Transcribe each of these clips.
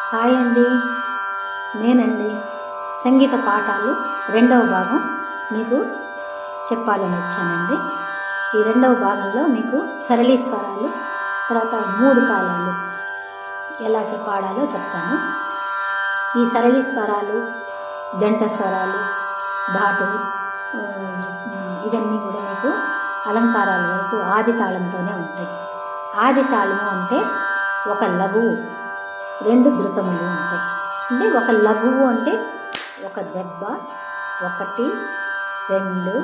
Hi అండి, నేనండి. సంగీత పాఠాలు రెండవ భాగం మీకు చెప్పాలని వచ్చానండి. ఈ రెండవ భాగంలో మీకు సరళీ స్వరాలు, తర్వాత మూడు కాలాలు ఎలా పాడాలో చెప్తాను. ఈ సరళీ స్వరాలు, జంట స్వరాలు, ధాటు ఇవన్నీ కూడా మీకు అలంకారాల వరకు ఆది తాళంతోనే ఉంటాయి. ఆది తాళము అంటే ఒక లఘువు, రెండు ధృతములు ఉంటాయి. అంటే ఒక లఘువు అంటే ఒక దెబ్బ, 1 2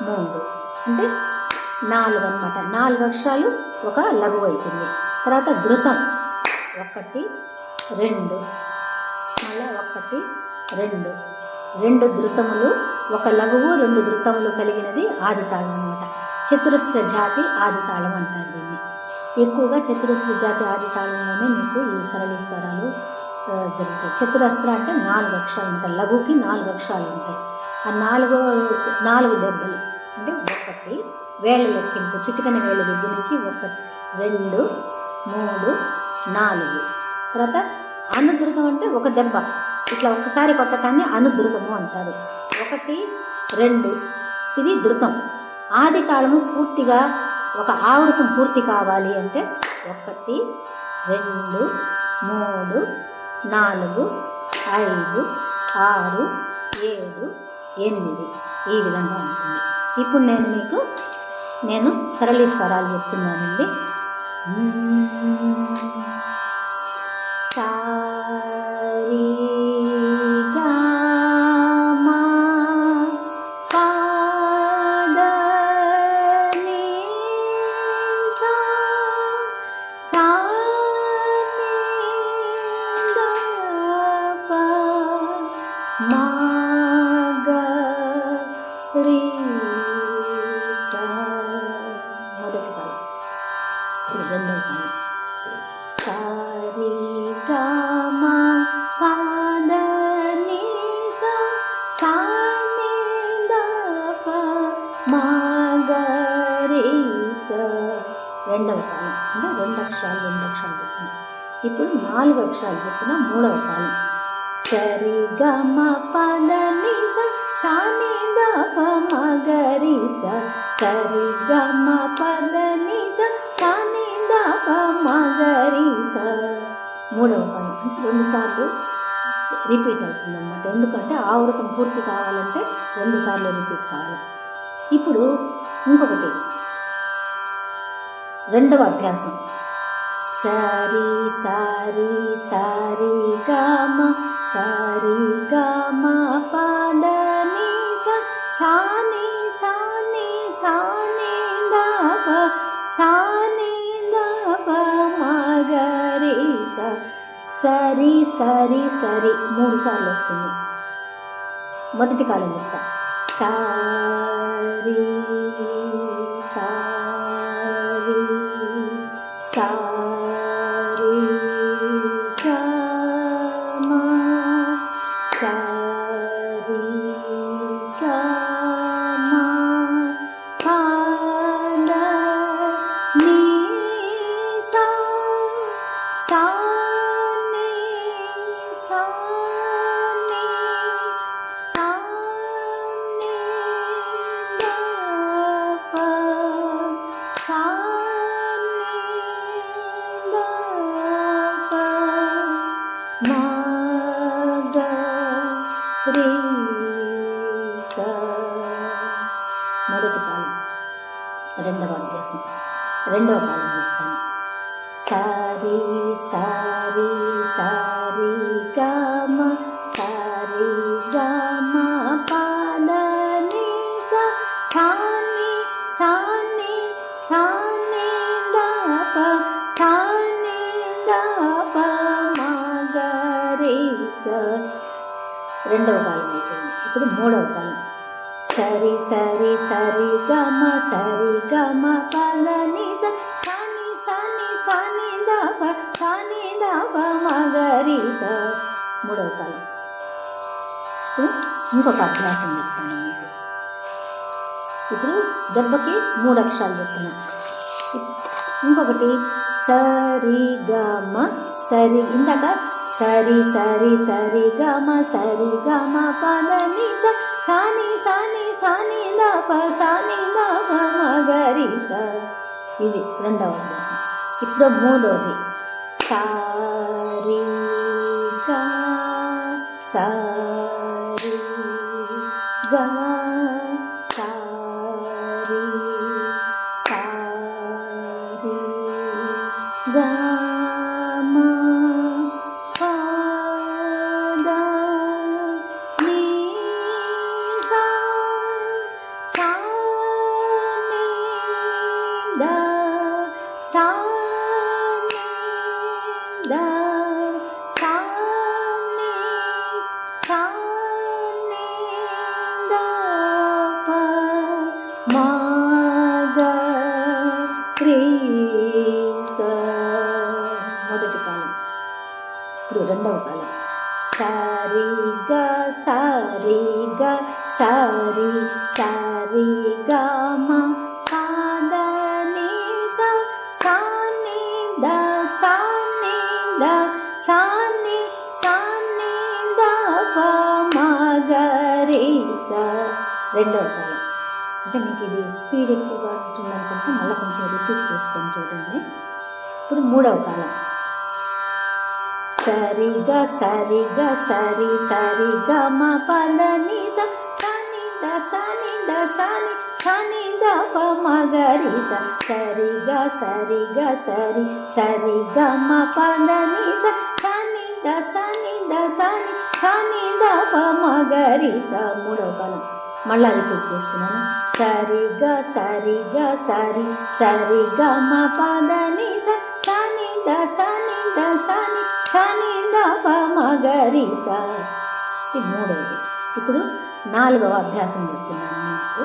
3 అంటే 4 అన్నమాట. 4 అక్షరాలు ఒక లఘువు అవుతుంది. తర్వాత ధృతం 1 2 మళ్ళీ 1 2 2 ధృతములు, ఒక లఘువు 2 ధృతములు కలిగినది ఆది తాళం అన్నమాట. చతురస్ర జాతి ఆది తాళం అంటారు దీన్ని. ఎక్కువగా చతురస్ర జాతి ఆది తాళంలోనే మీకు ఈ సరళీ స్వరాలు జరుగుతాయి. చతురస్ర అంటే 4 అక్షరాలు ఉంటాయి. లఘువుకి 4 అక్షరాలు ఉంటాయి. ఆ 4 దెబ్బలు అంటే 1 వేళ్ళ లెక్కింపు, చిటికన వేళ్ళ దగ్గర నుంచి 1 2 3 4. తర్వాత అనుధృతం అంటే ఒక దెబ్బ, ఇట్లా ఒక్కసారి కొట్టడాన్ని అనుధృతము అంటారు. 1 2 ఇది ధృతం. ఆది తాళము పూర్తిగా ఒక ఆవృతం పూర్తి కావాలి అంటే 1 2 3 4 5 6 7 8 ఈ విధంగా ఉంటుంది. ఇప్పుడు నేను సరళీ స్వరాలు చెప్తున్నానండి. సారీ మొదటి కాలం, రెండవ కాలం. సారీ గామ పాద ని సా సా ని ద ప మా గ రి స. రెండవ కాలం అంటే 2 అక్షరాలు చెప్పిన. ఇప్పుడు 4 అక్షరాలు చెప్పిన మూడవ కాలం. సరి గమ పద ని స సా ని ద ప మ గ రి స. సరి గమ పద ని స సా ని ద ప మ గ రి స. మూడవ పదం అంటే 2 సార్లు రిపీట్ అవుతుంది అన్నమాట. ఎందుకంటే ఆవృతం పూర్తి కావాలంటే 2 సార్లు రిపీట్ కావాలి. ఇప్పుడు ఇంకొకటి, రెండవ అభ్యాసం. సరి సారి సారి గమ సారి గమ పద ని స సా ని సా ని సా ని ద ప సా ని ద ప మ గ రి స. సరి సరి సరి 3 సార్లు వస్తుంది. మొదటి కాలం చెప్తా. సారి సారి సారి గమ సారి గమ పద ని సా సా ని సా ని సా ని ద ప సా ని ద ప మ గ రి స. మొదటి కాలం, రెండవ అభ్యాసం. రెండవ కాలం చెప్తాను. సారి సారి సారి గమ సారి గమ పద ని స సా ని సా ని సా ని ద ప సా ని ద ప మ గ రి స. రెండవ కాలం అయిపోయింది. ఇప్పుడు మూడవ కాలం. సరి సరి సరి గమ సరి గమ పద ని స సా ని సా ని సా ని ద ప సా ని ద ప మ గ రి స. మూడవ కాలం. ఇప్పుడు ఇంకొక అభ్యాసం చెప్తాను మీకు. ఇప్పుడు దెబ్బకి 3 అక్షరాలు చెప్తున్నా. ఇంకొకటి సరి గమ సరి, ఇందాక సరి సరి సరి గమ పద ని స సాని సాని సాని ద ప సాని ద ప మగరి స. ఇది రెండవ అభ్యాసం. ఇప్పుడు మూడవది సారి గ సారి గ సారి సారి గ మ పద ని స సా ని ద సా ని ద సా ని సా ని ద ప మ గ రి స. మొదటి కాలం. ఇప్పుడు రెండవ కాలం సారి గ సారి గ సారి సారి గ మ పద ని స సా ని ద సా ని ద సా ని ద ప మ గ రి స. రెండవ కాలం. అంటే మీకు ఇది స్పీడ్ ఎక్కువగా ఉంటుంది అనుకుంటే మళ్ళీ కొంచెం రిపీట్ చేసుకొని చూడండి. ఇప్పుడు మూడవ కాలం సరి గ సరి గ సరి సరి గ మ పద ని స సా ని ద సా ని ద సా ని ద ప మ గ రి స. సరి గ సరి గ సరి సరి గ మ పద ని స సా ని ద సా ని ద సా ని ద ప మ గ రి స. మూడవ కాలం. మళ్ళా రిపీట్ చేస్తున్నాను. సరి గ సరి గ సరి సరి గ మ పద ని స సా ని ద సా ని ద సా ని ద ప మ గ రి స. ఇది మూడవది. ఇప్పుడు నాలుగవ అభ్యాసం చెప్తున్నాను మీకు.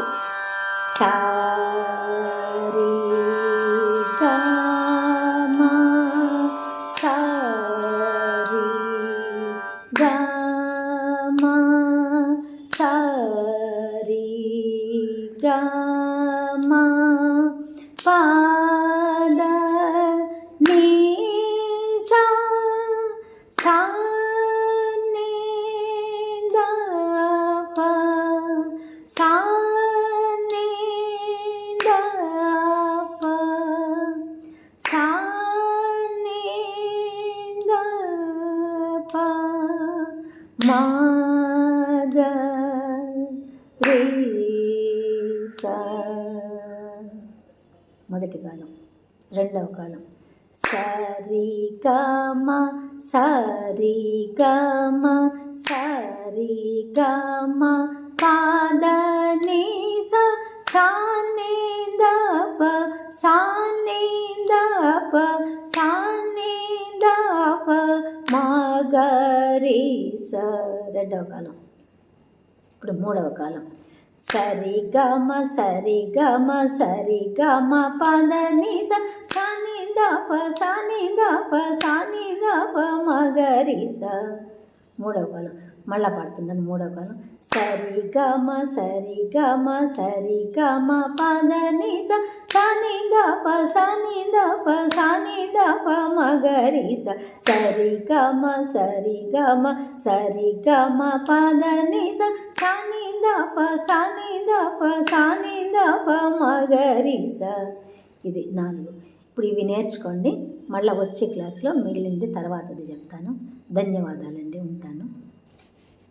సారి గ మ సారి గ మ సారి గ మ పద ని స సా ని ద ప సా ని ద ప సా ని ద ప మ గ రి స. మొదటి కాలం. రెండవ కాలం సరి గ మ సరి గ మ సరి గ మ పద ని స సా ని ద ప సా ని ద ప సా ని ద ప మ గ రి స. రెండవ కాలం. ఇప్పుడు మూడవ కాలం సరి గ మ సరి గ మ సరి గ మ పద ని స సా ని ద ప సా ని ద ప సా ని ద ప మ గ రి స. మూడవ కాలం. మళ్ళా పాడుతున్నాను. మూడవ కాలం సరి గ మ సరి గ మ సరి గ మ పద ని స సా ని ద ప సా ని ద ప సా ని ద ప మ గ రి స. సరి గ మ సరి గ మ సరి గ మ పద ని స సా ని ద ప సా ని ద ప సా ని ద ప మ గ రి స. ఇది 4. ఇప్పుడు ఇవి నేర్చుకోండి. మళ్ళీ వచ్చే క్లాస్లో మిగిలింది తర్వాతది చెప్తాను. ధన్యవాదాలండి. ఉంటాను.